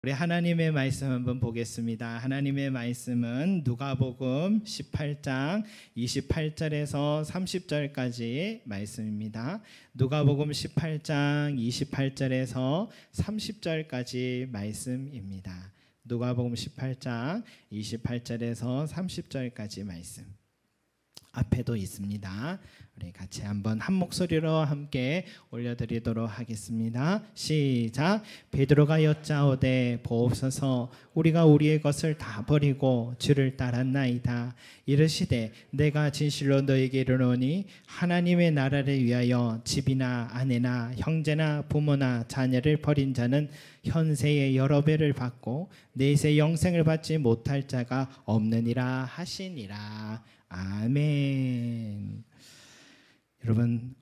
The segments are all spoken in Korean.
우리 하나님의 말씀 한번 보겠습니다. 하나님의 말씀은 누가복음 18장 28절에서 30절까지 말씀입니다. 누가복음 18장 28절에서 30절까지 말씀입니다. 누가복음 18장 28절에서 30절까지 말씀. 앞에도 있습니다. 우리 같이 한번 한 목소리로 함께 올려드리도록 하겠습니다. 시작. 베드로가 여짜오되 보옵소서, 우리가 우리의 것을 다 버리고 주를 따랐나이다. 이르시되 내가 진실로 너에게 이르노니 하나님의 나라를 위하여 집이나 아내나 형제나 부모나 자녀를 버린 자는 현세의 여러 배를 받고 내세 영생을 받지 못할 자가 없느니라 하시니라. 아멘. 여러분,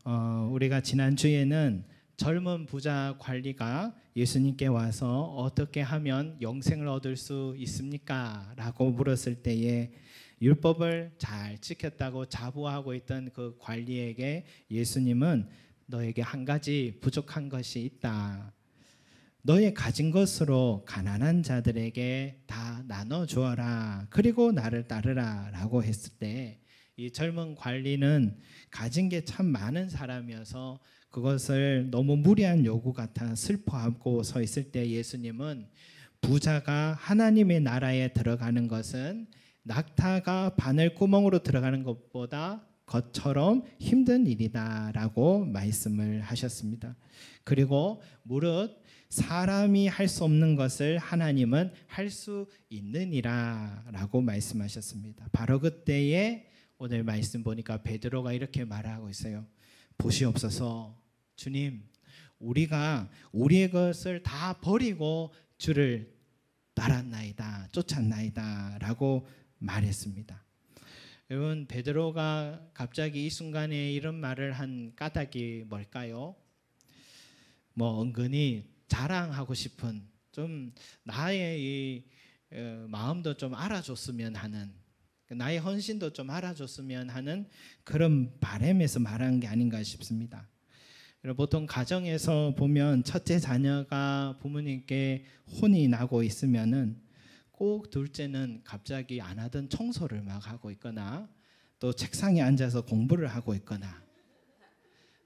우리가 지난주에는 젊은 부자 관리가 예수님께 와서 어떻게 하면 영생을 얻을 수 있습니까? 라고 물었을 때에 율법을 잘 지켰다고 자부하고 있던 그 관리에게 예수님은 너에게 한 가지 부족한 것이 있다. 너의 가진 것으로 가난한 자들에게 다 나눠주어라. 그리고 나를 따르라 라고 했을 때 이 젊은 관리는 가진 게 참 많은 사람이어서 그것을 너무 무리한 요구 같아 슬퍼하고 서 있을 때 예수님은 부자가 하나님의 나라에 들어가는 것은 낙타가 바늘구멍으로 들어가는 것보다 것처럼 힘든 일이다 라고 말씀을 하셨습니다. 그리고 무릇 사람이 할 수 없는 것을 하나님은 할 수 있느니라 라고 말씀하셨습니다. 바로 그때에 오늘 말씀 보니까 베드로가 이렇게 말하고 있어요. 보시옵소서, 주님, 우리가 우리의 것을 다 버리고 주를 따랐나이다, 쫓았나이다 라고 말했습니다. 여러분, 베드로가 갑자기 이 순간에 이런 말을 한 까닭이 뭘까요? 은근히 자랑하고 싶은, 좀 나의 이 마음도 좀 알아줬으면 하는, 나의 헌신도 좀 알아줬으면 하는 그런 바람에서 말한 게 아닌가 싶습니다. 보통 가정에서 보면 첫째 자녀가 부모님께 혼이 나고 있으면은 꼭 둘째는 갑자기 안 하던 청소를 막 하고 있거나 또 책상에 앉아서 공부를 하고 있거나,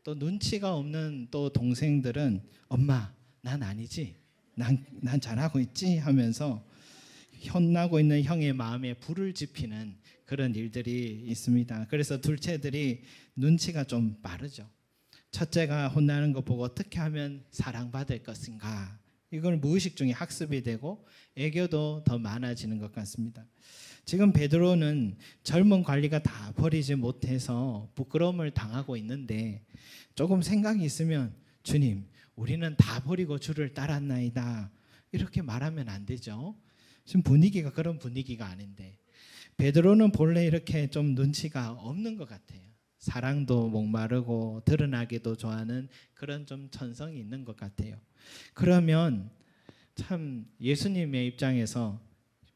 또 눈치가 없는 또 동생들은 엄마 난 아니지, 난 잘하고 있지 하면서 혼나고 있는 형의 마음에 불을 지피는 그런 일들이 있습니다. 그래서 둘째들이 눈치가 좀 빠르죠. 첫째가 혼나는 거 보고 어떻게 하면 사랑받을 것인가, 이걸 무의식 중에 학습이 되고 애교도 더 많아지는 것 같습니다. 지금 베드로는 젊은 관리가 다 버리지 못해서 부끄러움을 당하고 있는데 조금 생각이 있으면 주님, 우리는 다 버리고 주를 따랐나이다 이렇게 말하면 안 되죠. 지금 분위기가 그런 분위기가 아닌데 베드로는 본래 이렇게 좀 눈치가 없는 것 같아요. 사랑도 목마르고 드러나기도 좋아하는 그런 좀 천성이 있는 것 같아요. 그러면 참 예수님의 입장에서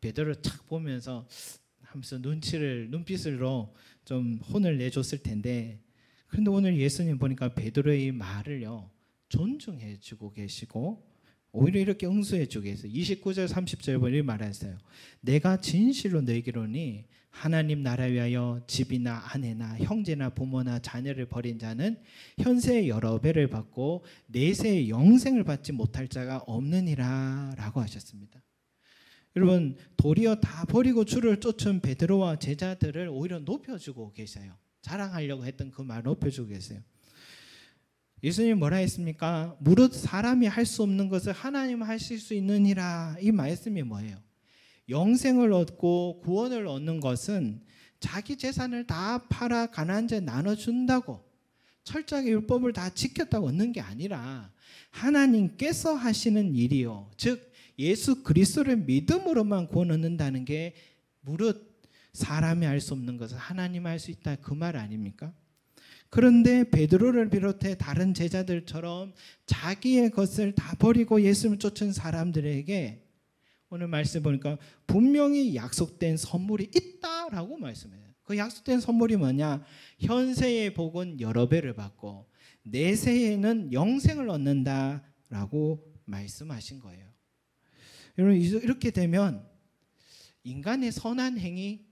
베드로를 착 보면서 하면서 눈빛으로 좀 혼을 내줬을 텐데, 그런데 오늘 예수님 보니까 베드로의 말을요 존중해 주고 계시고 오히려 이렇게 응수해 주고 계세요. 29절 30절 보니 말했어요. 내가 진실로 너에게 이르노니 하나님 나라 위하여 집이나 아내나 형제나 부모나 자녀를 버린 자는 현세의 여러 배를 받고 내세의 영생을 받지 못할 자가 없느니라 라고 하셨습니다. 여러분, 도리어 다 버리고 주를 쫓은 베드로와 제자들을 오히려 높여주고 계세요. 자랑하려고 했던 그 말 높여주고 계세요. 예수님이 뭐라 했습니까? 무릇 사람이 할 수 없는 것을 하나님은 하실 수 있느니라. 이 말씀이 뭐예요? 영생을 얻고 구원을 얻는 것은 자기 재산을 다 팔아 가난한 자에 나눠준다고 철저하게 율법을 다 지켰다고 얻는 게 아니라 하나님께서 하시는 일이요, 즉 예수 그리스도를 믿음으로만 구원 얻는다는 게 무릇 사람이 할 수 없는 것을 하나님이 할 수 있다, 그 말 아닙니까? 그런데 베드로를 비롯해 다른 제자들처럼 자기의 것을 다 버리고 예수를 쫓은 사람들에게 오늘 말씀 보니까 분명히 약속된 선물이 있다라고 말씀해요. 그 약속된 선물이 뭐냐? 현세의 복은 여러 배를 받고 내세에는 영생을 얻는다라고 말씀하신 거예요. 여러분 이렇게 되면 인간의 선한 행위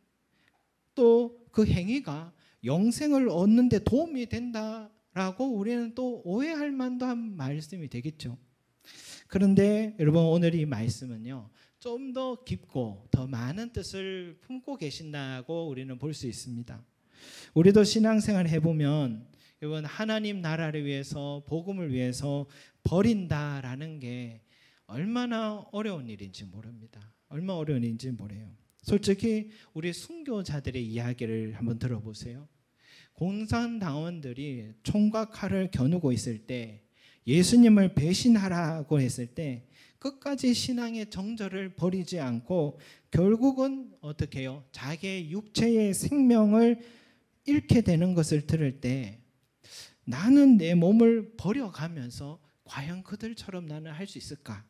또 그 행위가 영생을 얻는 데 도움이 된다라고 우리는 또 오해할 만도 한 말씀이 되겠죠. 그런데 여러분 오늘 이 말씀은요, 좀 더 깊고 더 많은 뜻을 품고 계신다고 우리는 볼 수 있습니다. 우리도 신앙생활 해보면 여러분 하나님 나라를 위해서 복음을 위해서 버린다라는 게 얼마나 어려운 일인지 모릅니다. 얼마나 어려운 일인지 모르요. 솔직히 우리 순교자들의 이야기를 한번 들어보세요. 공산당원들이 총과 칼을 겨누고 있을 때, 예수님을 배신하라고 했을 때 끝까지 신앙의 정절을 버리지 않고 결국은 어떻게 해요? 자기의 육체의 생명을 잃게 되는 것을 들을 때 나는 내 몸을 버려가면서 과연 그들처럼 나는 할 수 있을까?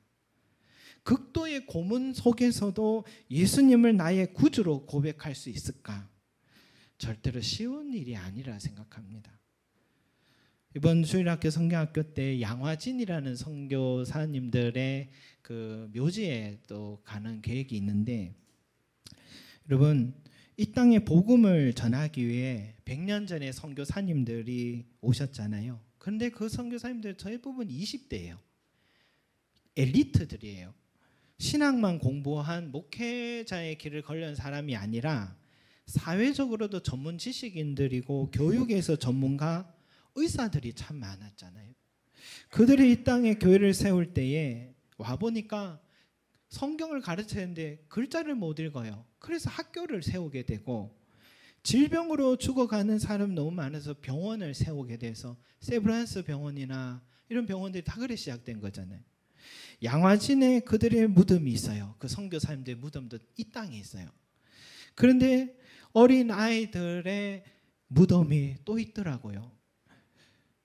극도의 고문 속에서도 예수님을 나의 구주로 고백할 수 있을까? 절대로 쉬운 일이 아니라 생각합니다. 이번 주일학교 성경학교 때 양화진이라는 선교사님들의 그 묘지에 또 가는 계획이 있는데, 여러분 이 땅에 복음을 전하기 위해 100년 전에 선교사님들이 오셨잖아요. 그런데 그 선교사님들 대부분 20대예요. 엘리트들이에요. 신앙만 공부한 목회자의 길을 걸은 사람이 아니라 사회적으로도 전문 지식인들이고 교육에서 전문가, 의사들이 참 많았잖아요. 그들이 이 땅에 교회를 세울 때에 와보니까 성경을 가르치는데 글자를 못 읽어요. 그래서 학교를 세우게 되고, 질병으로 죽어가는 사람 너무 많아서 병원을 세우게 돼서 세브란스 병원이나 이런 병원들이 다 그래 시작된 거잖아요. 양화진에 그들의 무덤이 있어요. 그 선교사님들의 무덤도 이 땅에 있어요. 그런데 어린 아이들의 무덤이 또 있더라고요.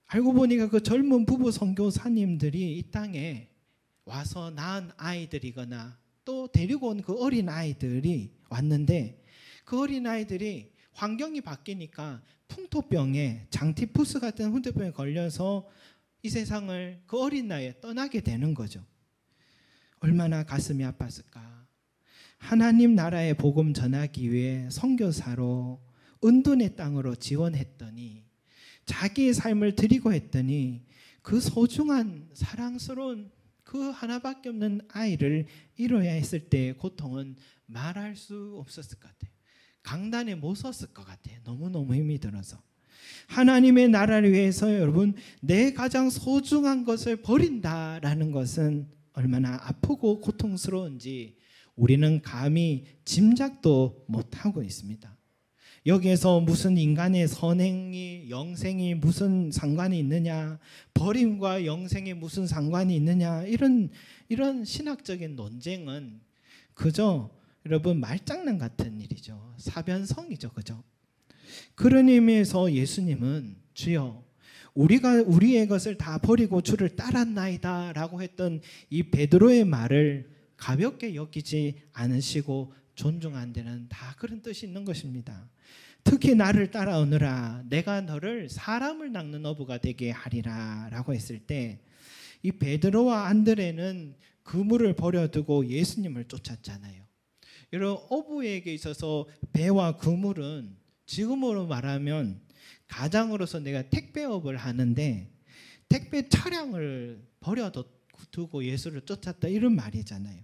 알고 보니까 그 젊은 부부 선교사님들이 이 땅에 와서 낳은 아이들이거나 또 데리고 온 그 어린 아이들이 왔는데, 그 어린 아이들이 환경이 바뀌니까 풍토병에, 장티푸스 같은 훈대병에 걸려서 이 세상을 그 어린 나이에 떠나게 되는 거죠. 얼마나 가슴이 아팠을까. 하나님 나라의 복음 전하기 위해 선교사로 은둔의 땅으로 지원했더니, 자기의 삶을 드리고 했더니 그 소중한 사랑스러운 그 하나밖에 없는 아이를 잃어야 했을 때의 고통은 말할 수 없었을 것 같아요. 강단에 못 섰을 것 같아요. 너무너무 힘이 들어서. 하나님의 나라를 위해서 여러분 내 가장 소중한 것을 버린다라는 것은 얼마나 아프고 고통스러운지 우리는 감히 짐작도 못하고 있습니다. 여기에서 무슨 인간의 선행이 영생이 무슨 상관이 있느냐, 버림과 영생이 무슨 상관이 있느냐, 이런 신학적인 논쟁은 그저 여러분 말장난 같은 일이죠. 사변성이죠. 그죠? 그런 의미에서 예수님은 주여 우리가 우리의 것을 다 버리고 주를 따랐나이다 라고 했던 이 베드로의 말을 가볍게 여기지 않으시고 존중한 데는 다 그런 뜻이 있는 것입니다. 특히 나를 따라오느라 내가 너를 사람을 낚는 어부가 되게 하리라 라고 했을 때, 이 베드로와 안드레는 그물을 버려두고 예수님을 쫓았잖아요. 여러분 어부에게 있어서 배와 그물은 지금으로 말하면 가장으로서 내가 택배업을 하는데 택배 차량을 버려두고 예수를 쫓았다, 이런 말이잖아요.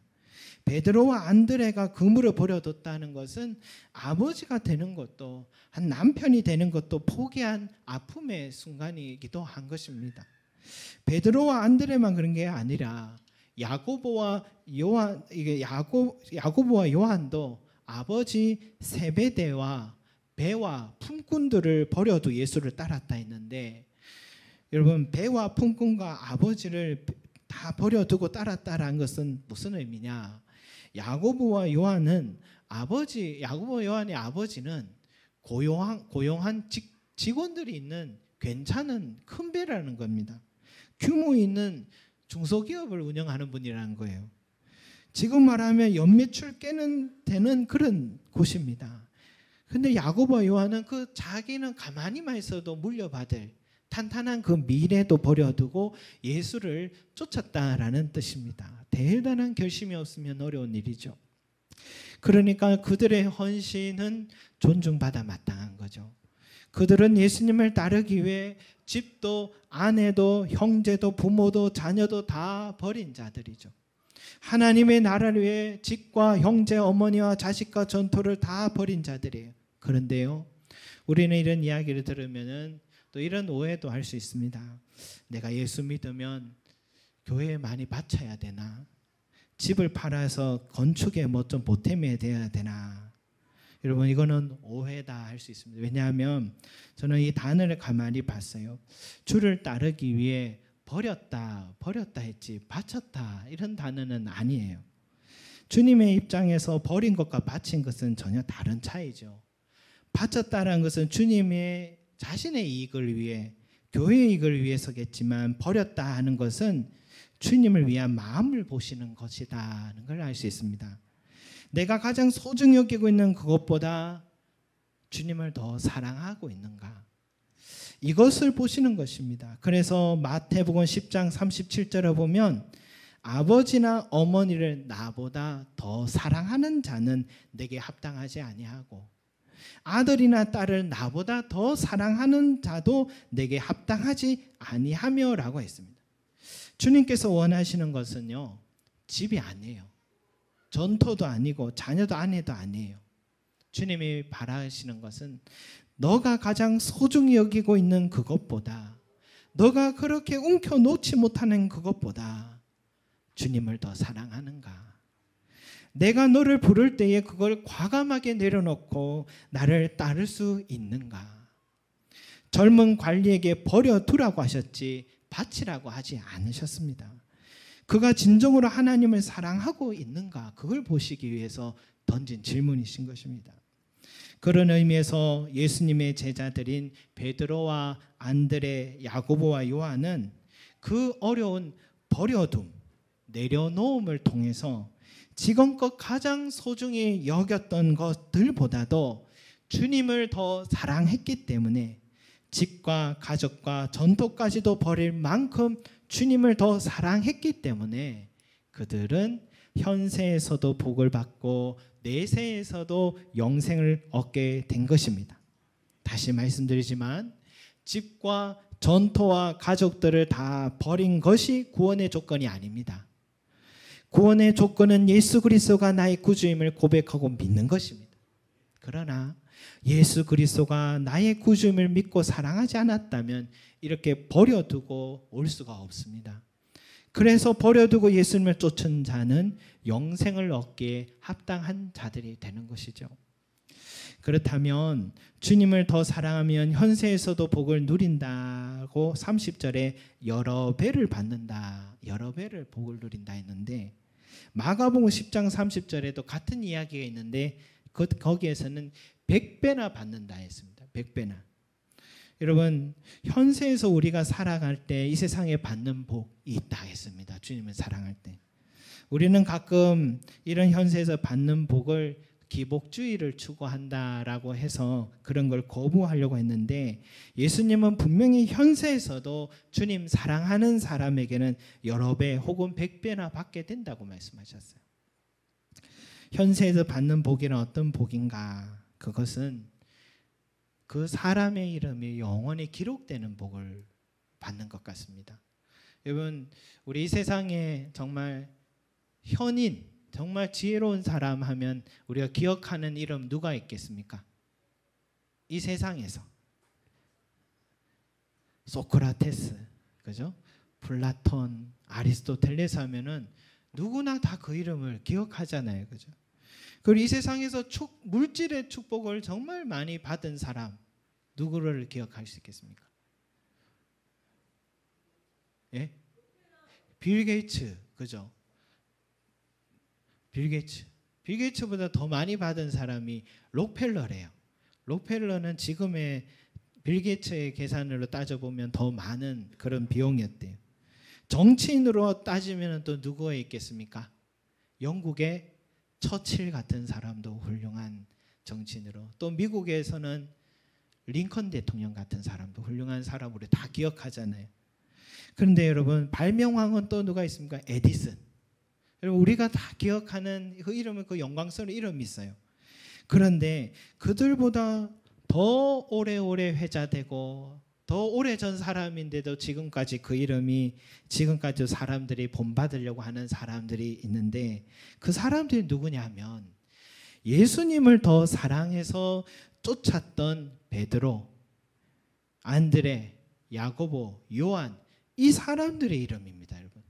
베드로와 안드레가 그물을 버려뒀다는 것은 아버지가 되는 것도, 한 남편이 되는 것도 포기한 아픔의 순간이기도 한 것입니다. 베드로와 안드레만 그런 게 아니라 야고보와 요한도 아버지 세베대와 배와 품꾼들을 버려도 예수를 따랐다 했는데, 여러분 배와 품꾼과 아버지를 다 버려두고 따랐다라는 것은 무슨 의미냐? 야고보와 요한의 아버지는 고용한 직원들이 있는 괜찮은 큰 배라는 겁니다. 규모 있는 중소기업을 운영하는 분이라는 거예요. 지금 말하면 연매출 깨는 되는 그런 곳입니다. 근데 야고보와 요한은 자기는 가만히만 있어도 물려받을 탄탄한 그 미래도 버려두고 예수를 쫓았다라는 뜻입니다. 대단한 결심이 없으면 어려운 일이죠. 그러니까 그들의 헌신은 존중받아 마땅한 거죠. 그들은 예수님을 따르기 위해 집도 아내도 형제도 부모도 자녀도 다 버린 자들이죠. 하나님의 나라를 위해 집과 형제 어머니와 자식과 전토를 다 버린 자들이에요. 그런데요, 우리는 이런 이야기를 들으면은 또 이런 오해도 할 수 있습니다. 내가 예수 믿으면 교회에 많이 바쳐야 되나? 집을 팔아서 건축에 뭐 좀 보탬이 돼야 되나? 여러분, 이거는 오해다 할 수 있습니다. 왜냐하면 저는 이 단어를 가만히 봤어요. 주를 따르기 위해 버렸다 했지 바쳤다 이런 단어는 아니에요. 주님의 입장에서 버린 것과 바친 것은 전혀 다른 차이죠. 바쳤다라는 것은 주님의 자신의 이익을 위해, 교회의 이익을 위해서겠지만, 버렸다 하는 것은 주님을 위한 마음을 보시는 것이다는 걸 알 수 있습니다. 내가 가장 소중히 여기고 있는 그것보다 주님을 더 사랑하고 있는가, 이것을 보시는 것입니다. 그래서 마태복음 10장 37절에 보면 아버지나 어머니를 나보다 더 사랑하는 자는 내게 합당하지 아니하고 아들이나 딸을 나보다 더 사랑하는 자도 내게 합당하지 아니하며 라고 했습니다. 주님께서 원하시는 것은요, 집이 아니에요. 전토도 아니고 자녀도 아내도 아니에요. 주님이 바라시는 것은 너가 가장 소중히 여기고 있는 그것보다, 너가 그렇게 움켜놓지 못하는 그것보다 주님을 더 사랑하는가? 내가 너를 부를 때에 그걸 과감하게 내려놓고 나를 따를 수 있는가? 젊은 관리에게 버려두라고 하셨지 바치라고 하지 않으셨습니다. 그가 진정으로 하나님을 사랑하고 있는가? 그걸 보시기 위해서 던진 질문이신 것입니다. 그런 의미에서 예수님의 제자들인 베드로와 안드레, 야고보와 요한은 그 어려운 버려둠, 내려놓음을 통해서 지금껏 가장 소중히 여겼던 것들보다도 주님을 더 사랑했기 때문에 집과 가족과 전토까지도 버릴 만큼 주님을 더 사랑했기 때문에 그들은 현세에서도 복을 받고 내세에서도 영생을 얻게 된 것입니다. 다시 말씀드리지만 집과 전토와 가족들을 다 버린 것이 구원의 조건이 아닙니다. 구원의 조건은 예수 그리스도가 나의 구주임을 고백하고 믿는 것입니다. 그러나 예수 그리스도가 나의 구주임을 믿고 사랑하지 않았다면 이렇게 버려두고 올 수가 없습니다. 그래서 버려두고 예수님을 쫓은 자는 영생을 얻기에 합당한 자들이 되는 것이죠. 그렇다면 주님을 더 사랑하면 현세에서도 복을 누린다고 30절에 여러 배를 받는다, 여러 배를 복을 누린다 했는데, 마가복음 10장 30절에도 같은 이야기가 있는데 거기에서는 100배나 받는다 했습니다. 100배나. 여러분, 현세에서 우리가 살아갈 때 이 세상에 받는 복이 있다 했습니다. 주님을 사랑할 때. 우리는 가끔 이런 현세에서 받는 복을 기복주의를 추구한다라고 해서 그런 걸 거부하려고 했는데, 예수님은 분명히 현세에서도 주님 사랑하는 사람에게는 여러 배 혹은 100배나 받게 된다고 말씀하셨어요. 현세에서 받는 복이란 어떤 복인가? 그것은 그 사람의 이름이 영원히 기록되는 복을 받는 것 같습니다. 여러분, 우리 이 세상에 정말 현인, 정말 지혜로운 사람 하면 우리가 기억하는 이름 누가 있겠습니까? 이 세상에서 소크라테스, 그죠? 플라톤, 아리스토텔레스 하면은 누구나 다 그 이름을 기억하잖아요, 그죠? 그리고 이 세상에서 물질의 축복을 정말 많이 받은 사람 누구를 기억할 수 있겠습니까? 예? 빌 게이츠, 그죠? 빌 게이츠보다 더 많이 받은 사람이 록펠러래요. 록펠러는 지금의 빌 게이츠의 계산으로 따져보면 더 많은 그런 비용이었대요. 정치인으로 따지면 또 누구가 있겠습니까? 영국의 처칠 같은 사람도 훌륭한 정치인으로, 또 미국에서는 링컨 대통령 같은 사람도 훌륭한 사람 우리 다 기억하잖아요. 그런데 여러분 발명왕은 또 누가 있습니까? 에디슨. 여러분 우리가 다 기억하는 그 이름은 그 영광스러운 이름이 있어요. 그런데 그들보다 더 오래오래 회자되고 더 오래전 사람인데도 지금까지 그 이름이 지금까지 사람들이 본받으려고 하는 사람들이 있는데 그 사람들이 누구냐 하면 예수님을 더 사랑해서 쫓았던 베드로, 안드레, 야고보, 요한 이 사람들의 이름입니다. 여러분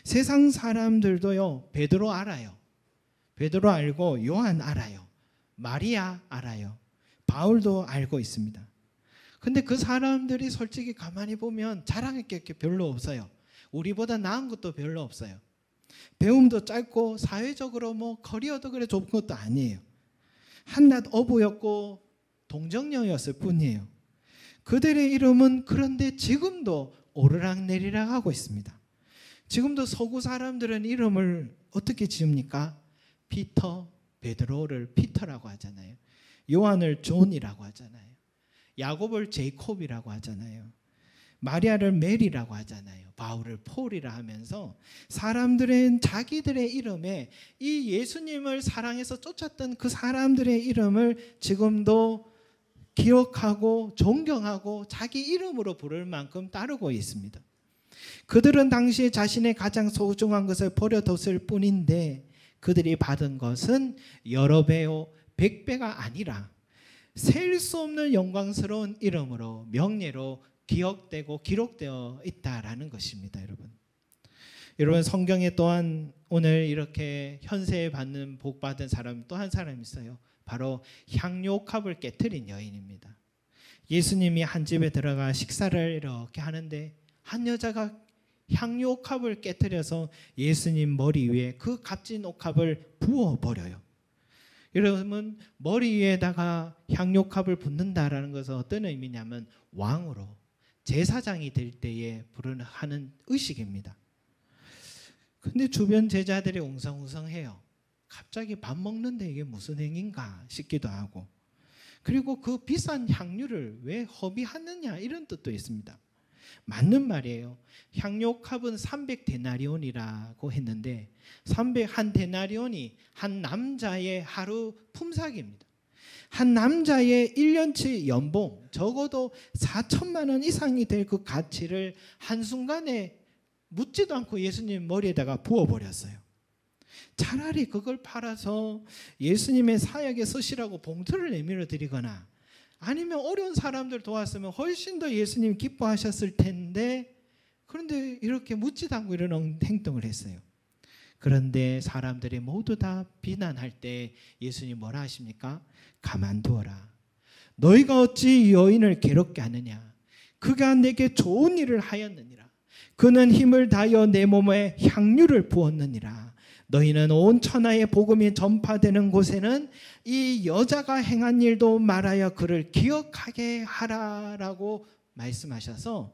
세상 사람들도요 베드로 알아요. 베드로 알고 요한 알아요. 마리아 알아요. 바울도 알고 있습니다. 근데 그 사람들이 솔직히 가만히 보면 자랑할 게 별로 없어요. 우리보다 나은 것도 별로 없어요. 배움도 짧고 사회적으로 뭐 커리어도 그래 좁은 것도 아니에요. 한낱 어부였고 동정녀였을 뿐이에요. 그들의 이름은 그런데 지금도 오르락내리락 하고 있습니다. 지금도 서구 사람들은 이름을 어떻게 지읍니까? 피터, 베드로를 피터라고 하잖아요. 요한을 존이라고 하잖아요. 야곱을 제이콥이라고 하잖아요. 마리아를 메리라고 하잖아요. 바울을 폴이라 하면서 사람들은 자기들의 이름에 이 예수님을 사랑해서 쫓았던 그 사람들의 이름을 지금도 기억하고 존경하고 자기 이름으로 부를 만큼 따르고 있습니다. 그들은 당시에 자신의 가장 소중한 것을 버려뒀을 뿐인데 그들이 받은 것은 여러 배요 100배가 아니라 셀 수 없는 영광스러운 이름으로 명예로 기억되고 기록되어 있다라는 것입니다. 여러분 성경에 또한 오늘 이렇게 현세에 받는 복 받은 사람 또 한 사람 있어요. 바로 향료컵을 깨트린 여인입니다. 예수님이 한 집에 들어가 식사를 이렇게 하는데 한 여자가 향료컵을 깨트려서 예수님 머리 위에 그 값진 옥합을 부어버려요. 여러분 머리 위에다가 향료컵을 붓는다라는 것은 어떤 의미냐면 왕으로 제사장이 될 때에 하는 의식입니다. 근데 주변 제자들이 웅성웅성해요. 갑자기 밥 먹는데 이게 무슨 행인가 싶기도 하고 그리고 그 비싼 향유를 왜 허비하느냐 이런 뜻도 있습니다. 맞는 말이에요. 향료컵은 300데나리온이라고 했는데 한 데나리온이 한 남자의 하루 품삯입니다. 한 남자의 1년치 연봉 적어도 4천만 원 이상이 될 그 가치를 한순간에 묻지도 않고 예수님 머리에다가 부어버렸어요. 차라리 그걸 팔아서 예수님의 사역에 쓰시라고 봉투를 내밀어 드리거나 아니면 어려운 사람들 도왔으면 훨씬 더 예수님 기뻐하셨을 텐데 그런데 이렇게 묻지도 않고 이런 행동을 했어요. 그런데 사람들이 모두 다 비난할 때 예수님 뭐라 하십니까? 가만두어라. 너희가 어찌 이 여인을 괴롭게 하느냐? 그가 내게 좋은 일을 하였느니라. 그는 힘을 다하여 내 몸에 향유를 부었느니라. 너희는 온 천하의 복음이 전파되는 곳에는 이 여자가 행한 일도 말하여 그를 기억하게 하라라고 말씀하셔서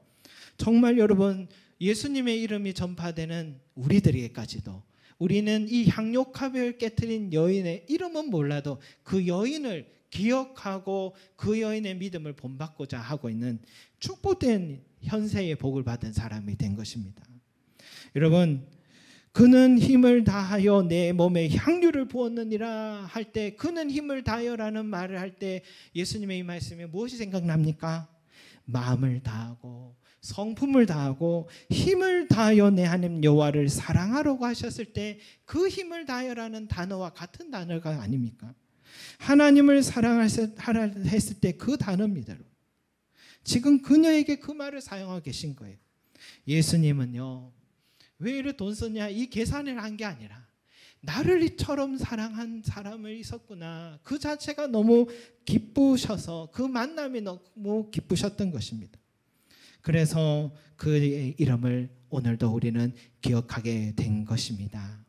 정말 여러분 예수님의 이름이 전파되는 우리들에게까지도 우리는 이 향료컵을 깨트린 여인의 이름은 몰라도 그 여인을 기억하고 그 여인의 믿음을 본받고자 하고 있는 축복된 현세의 복을 받은 사람이 된 것입니다. 여러분 그는 힘을 다하여 내 몸에 향유를 부었느니라 할 때 그는 힘을 다하여라는 말을 할 때 예수님의 이 말씀에 무엇이 생각납니까? 마음을 다하고 성품을 다하고 힘을 다하여 내 하나님 여호와를 사랑하라고 하셨을 때 그 힘을 다하여라는 단어와 같은 단어가 아닙니까? 하나님을 사랑하라 했을 때 그 단어입니다. 지금 그녀에게 그 말을 사용하고 계신 거예요. 예수님은요 왜 이렇게 돈 썼냐 이 계산을 한 게 아니라 나를 이처럼 사랑한 사람을 있었구나 그 자체가 너무 기쁘셔서 그 만남이 너무 기쁘셨던 것입니다. 그래서 그의 이름을 오늘도 우리는 기억하게 된 것입니다.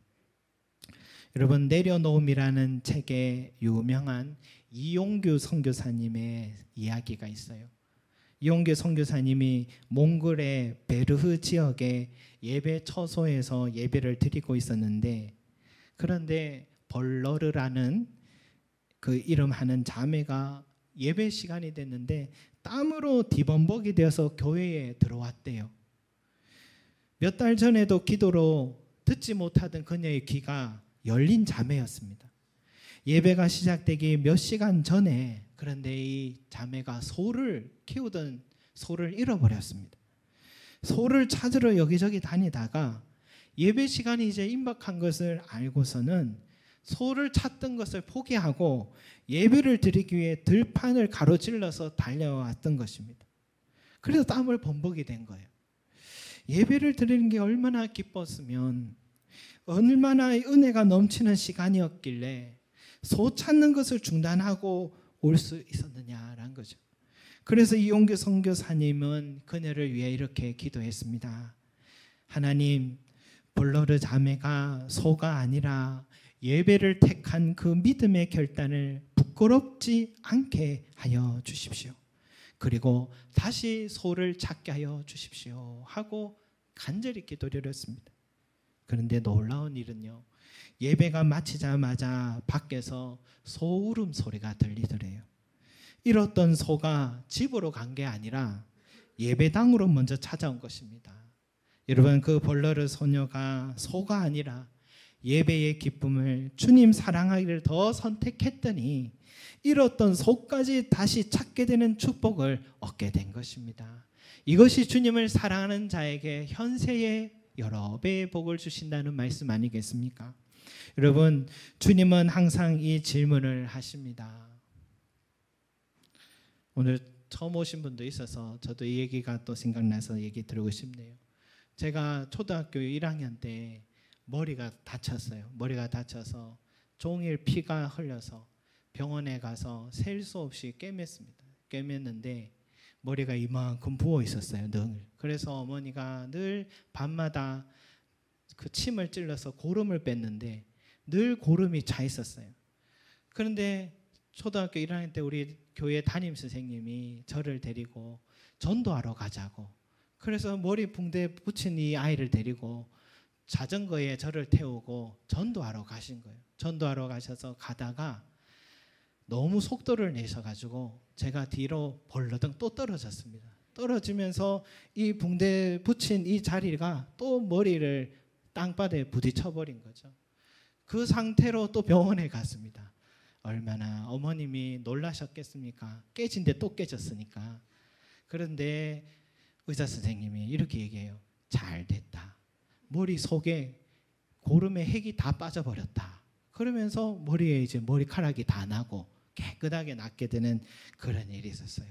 여러분 내려놓음이라는 책에 유명한 이용규 선교사님의 이야기가 있어요. 이용규 선교사님이 몽골의 베르흐 지역의 예배 처소에서 예배를 드리고 있었는데 그런데 벌러르라는 그 이름하는 자매가 예배 시간이 됐는데 땀으로 뒤범벅이 되어서 교회에 들어왔대요. 몇 달 전에도 기도로 듣지 못하던 그녀의 귀가 열린 자매였습니다. 예배가 시작되기 몇 시간 전에 그런데 이 자매가 소를 키우던 소를 잃어버렸습니다. 소를 찾으러 여기저기 다니다가 예배 시간이 이제 임박한 것을 알고서는 소를 찾던 것을 포기하고 예배를 드리기 위해 들판을 가로질러서 달려왔던 것입니다. 그래서 땀을 범벅이 된 거예요. 예배를 드리는 게 얼마나 기뻤으면, 얼마나 은혜가 넘치는 시간이었길래 소 찾는 것을 중단하고 올 수 있었느냐라는 거죠. 그래서 이용규 선교사님은 그녀를 위해 이렇게 기도했습니다. 하나님, 볼러르 자매가 소가 아니라 예배를 택한 그 믿음의 결단을 부끄럽지 않게 하여 주십시오. 그리고 다시 소를 찾게 하여 주십시오 하고 간절히 기도를 했습니다. 그런데 놀라운 일은요, 예배가 마치자마자 밖에서 소 울음소리가 들리더래요. 잃었던 소가 집으로 간 게 아니라 예배당으로 먼저 찾아온 것입니다. 여러분, 그 볼러르 소녀가 소가 아니라 예배의 기쁨을, 주님 사랑하기를 더 선택했더니 잃었던 소까지 다시 찾게 되는 축복을 얻게 된 것입니다. 이것이 주님을 사랑하는 자에게 현세의 여러 배의 복을 주신다는 말씀 아니겠습니까? 여러분, 주님은 항상 이 질문을 하십니다. 오늘 처음 오신 분도 있어서 저도 이 얘기가 또 생각나서 얘기 드리고 싶네요. 제가 초등학교 1학년 때 머리가 다쳤어요. 머리가 다쳐서 종일 피가 흘려서 병원에 가서 셀 수 없이 꿰맸습니다. 꿰맸는데 머리가 이만큼 부어 있었어요, 늘. 그래서 어머니가 늘 밤마다 그 침을 찔러서 고름을 뺐는데 늘 고름이 차 있었어요. 그런데 초등학교 1학년 때 우리 교회 담임 선생님이 저를 데리고 전도하러 가자고, 그래서 머리 붕대 붙인 이 아이를 데리고 자전거에 저를 태우고 전도하러 가신 거예요. 전도하러 가셔서 가다가 너무 속도를 내셔가지고 제가 뒤로 벌러덩 또 떨어졌습니다. 떨어지면서 이 붕대 붙인 이 자리가 또 머리를 땅바닥에 부딪혀버린 거죠. 그 상태로 또 병원에 갔습니다. 얼마나 어머님이 놀라셨겠습니까? 깨진 데 또 깨졌으니까. 그런데 의사 선생님이 이렇게 얘기해요. 잘 됐다. 머리 속에 고름의 핵이 다 빠져버렸다. 그러면서 머리에 이제 머리카락이 다 나고 깨끗하게 낫게 되는 그런 일이 있었어요.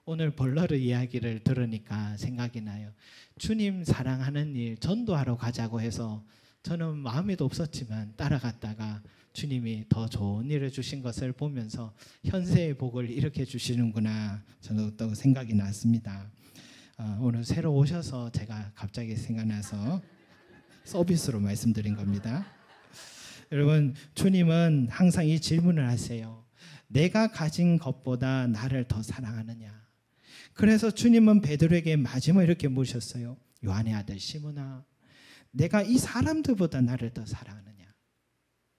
오늘 볼러르 이야기를 들으니까 생각이 나요. 주님 사랑하는 일 전도하러 가자고 해서 저는 마음에도 없었지만 따라갔다가 주님이 더 좋은 일을 주신 것을 보면서 현세의 복을 이렇게 주시는구나 저는 또 생각이 났습니다. 오늘 새로 오셔서 제가 갑자기 생각나서 서비스로 말씀드린 겁니다. 여러분, 주님은 항상 이 질문을 하세요. 내가 가진 것보다 나를 더 사랑하느냐? 그래서 주님은 베드로에게 마지막에 이렇게 물으셨어요. 요한의 아들 시몬아, 내가 이 사람들보다 나를 더 사랑하느냐?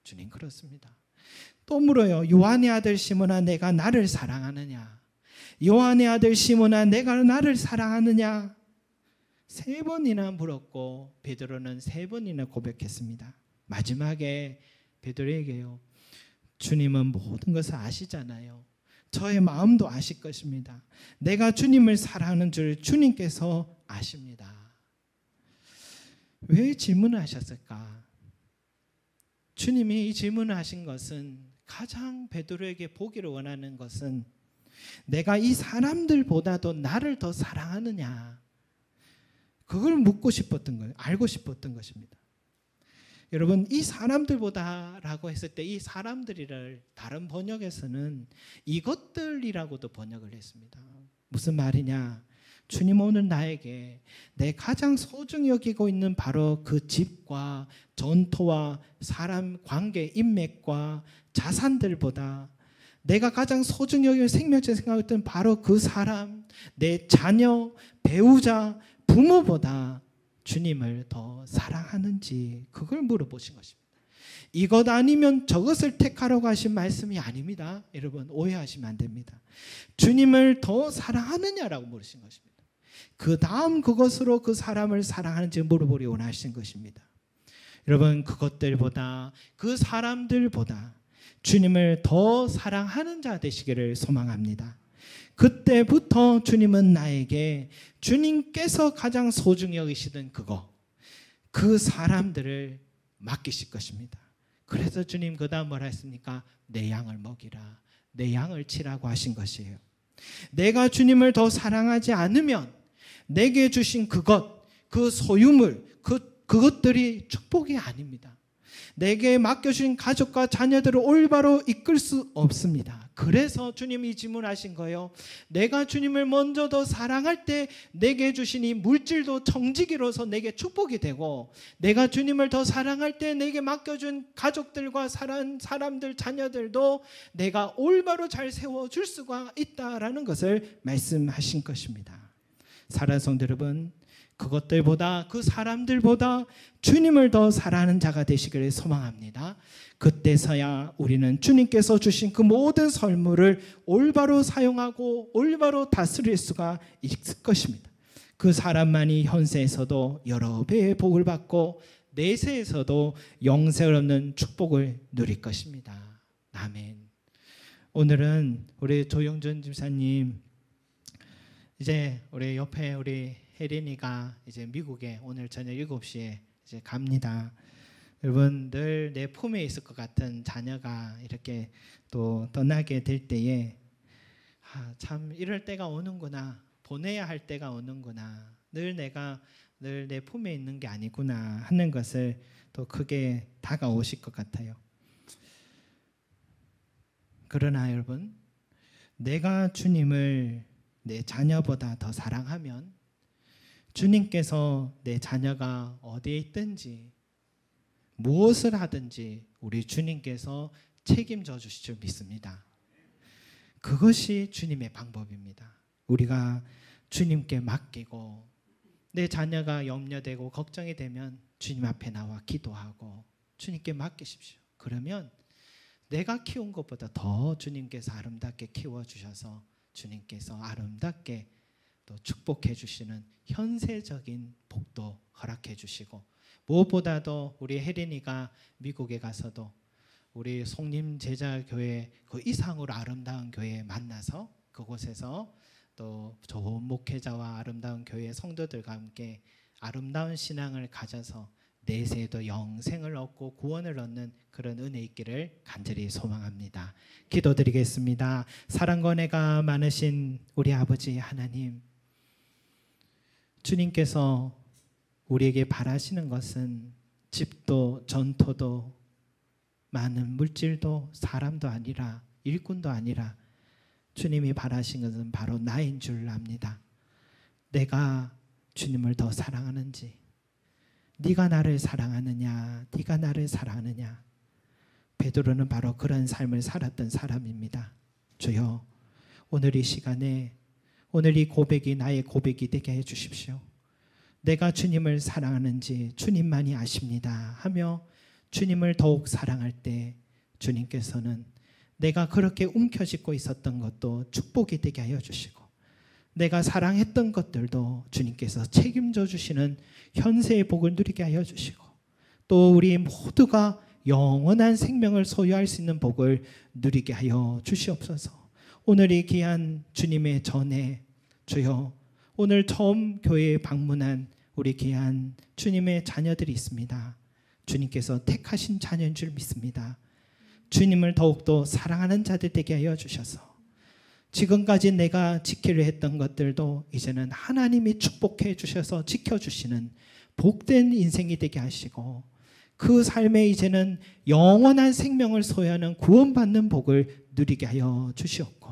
주님 그렇습니다. 또 물어요. 요한의 아들 시몬아, 내가 나를 사랑하느냐? 요한의 아들 시몬아, 내가 나를 사랑하느냐? 3번이나 물었고 베드로는 3번이나 고백했습니다. 마지막에 베드로에게요. 주님은 모든 것을 아시잖아요. 저의 마음도 아실 것입니다. 내가 주님을 사랑하는 줄 주님께서 아십니다. 왜 질문을 하셨을까? 주님이 이 질문을 하신 것은 가장 베드로에게 보기를 원하는 것은 내가 이 사람들보다도 나를 더 사랑하느냐, 그걸 묻고 싶었던 거예요. 알고 싶었던 것입니다. 여러분, 이 사람들보다라고 했을 때 이 사람들이를 다른 번역에서는 이것들이라고도 번역을 했습니다. 무슨 말이냐? 주님 오늘 나에게 내 가장 소중히 여기고 있는 바로 그 집과 전토와 사람 관계, 인맥과 자산들보다 내가 가장 소중히 여기는 생명체 생각했던 바로 그 사람, 내 자녀, 배우자, 부모보다 주님을 더 사랑하는지 그걸 물어보신 것입니다. 이것 아니면 저것을 택하라고 하신 말씀이 아닙니다. 여러분 오해하시면 안 됩니다. 주님을 더 사랑하느냐라고 물으신 것입니다. 그 다음 그것으로 그 사람을 사랑하는지 물어보리 원하신 것입니다. 여러분 그것들보다 그 사람들보다 주님을 더 사랑하는 자 되시기를 소망합니다. 그때부터 주님은 나에게 주님께서 가장 소중히 여기시던 그 사람들을 맡기실 것입니다. 그래서 주님 그 다음 뭐라 했습니까? 내 양을 먹이라, 내 양을 치라고 하신 것이에요. 내가 주님을 더 사랑하지 않으면 내게 주신 그 소유물, 그것들이 축복이 아닙니다. 내게 맡겨주신 가족과 자녀들을 올바로 이끌 수 없습니다. 그래서 주님이 질문하신 거예요. 내가 주님을 먼저 더 사랑할 때 내게 주신 이 물질도 정직이로서 내게 축복이 되고, 내가 주님을 더 사랑할 때 내게 맡겨준 가족들과 사람들, 자녀들도 내가 올바로 잘 세워줄 수가 있다라는 것을 말씀하신 것입니다. 사랑하는 성도 여러분, 그것들보다 그 사람들보다 주님을 더 사랑하는 자가 되시기를 소망합니다. 그때서야 우리는 주님께서 주신 그 모든 선물을 올바로 사용하고 올바로 다스릴 수가 있을 것입니다. 그 사람만이 현세에서도 여러 배의 복을 받고 내세에서도 영생 없는 축복을 누릴 것입니다. 아멘. 오늘은 우리 조영준 집사님, 이제 우리 옆에 우리 혜린이가 이제 미국에 오늘 저녁 7시에 이제 갑니다. 여러분 늘 내 품에 있을 것 같은 자녀가 이렇게 또 떠나게 될 때에 참 이럴 때가 오는구나, 보내야 할 때가 오는구나, 늘 내 품에 있는 게 아니구나 하는 것을 또 크게 다가오실 것 같아요. 그러나 여러분, 내가 주님을 내 자녀보다 더 사랑하면 주님께서 내 자녀가 어디에 있든지 무엇을 하든지 우리 주님께서 책임져 주실 줄 믿습니다. 그것이 주님의 방법입니다. 우리가 주님께 맡기고 내 자녀가 염려되고 걱정이 되면 주님 앞에 나와 기도하고 주님께 맡기십시오. 그러면 내가 키운 것보다 더 주님께서 아름답게 키워주셔서 주님께서 아름답게 또 축복해 주시는 현세적인 복도 허락해 주시고, 무엇보다도 우리 혜린이가 미국에 가서도 우리 송림 제자교회 그 이상으로 아름다운 교회에 만나서 그곳에서 또 좋은 목회자와 아름다운 교회 성도들과 함께 아름다운 신앙을 가져서 내세에도 영생을 얻고 구원을 얻는 그런 은혜 있기를 간절히 소망합니다. 기도드리겠습니다. 사랑과 은혜가 많으신 우리 아버지 하나님, 주님께서 우리에게 바라시는 것은 집도 전토도 많은 물질도 사람도 아니라 일꾼도 아니라 주님이 바라신 것은 바로 나인 줄 압니다. 내가 주님을 더 사랑하는지, 네가 나를 사랑하느냐, 네가 나를 사랑하느냐. 베드로는 바로 그런 삶을 살았던 사람입니다. 주여, 오늘 이 시간에 오늘 이 고백이 나의 고백이 되게 해주십시오. 내가 주님을 사랑하는지 주님만이 아십니다 하며 주님을 더욱 사랑할 때 주님께서는 내가 그렇게 움켜쥐고 있었던 것도 축복이 되게 하여 주시고, 내가 사랑했던 것들도 주님께서 책임져 주시는 현세의 복을 누리게 하여 주시고, 또 우리 모두가 영원한 생명을 소유할 수 있는 복을 누리게 하여 주시옵소서. 오늘 이 귀한 주님의 전에 주여, 오늘 처음 교회에 방문한 우리 귀한 주님의 자녀들이 있습니다. 주님께서 택하신 자녀인 줄 믿습니다. 주님을 더욱더 사랑하는 자들 되게 하여 주셔서 지금까지 내가 지키려 했던 것들도 이제는 하나님이 축복해 주셔서 지켜주시는 복된 인생이 되게 하시고, 그 삶에 이제는 영원한 생명을 소유하는 구원받는 복을 누리게 하여 주시옵고,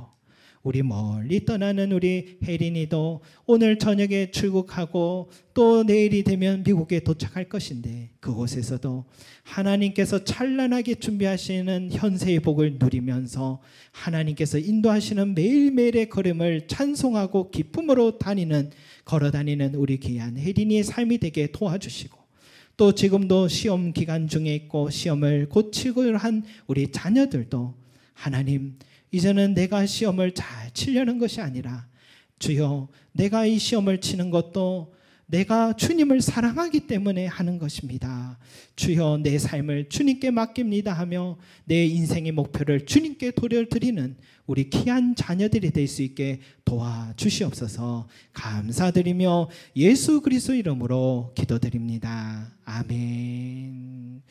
우리 멀리 떠나는 우리 혜린이도 오늘 저녁에 출국하고 또 내일이 되면 미국에 도착할 것인데, 그곳에서도 하나님께서 찬란하게 준비하시는 현세의 복을 누리면서 하나님께서 인도하시는 매일매일의 걸음을 찬송하고 기쁨으로 걸어다니는 우리 귀한 혜린이의 삶이 되게 도와주시고, 또 지금도 시험 기간 중에 있고 시험을 곧 치고 한 우리 자녀들도 하나님, 이제는 내가 시험을 잘 치려는 것이 아니라 주여, 내가 이 시험을 치는 것도 내가 주님을 사랑하기 때문에 하는 것입니다. 주여, 내 삶을 주님께 맡깁니다 하며 내 인생의 목표를 주님께 돌려드리는 우리 귀한 자녀들이 될 수 있게 도와주시옵소서. 감사드리며 예수 그리스도 이름으로 기도드립니다. 아멘.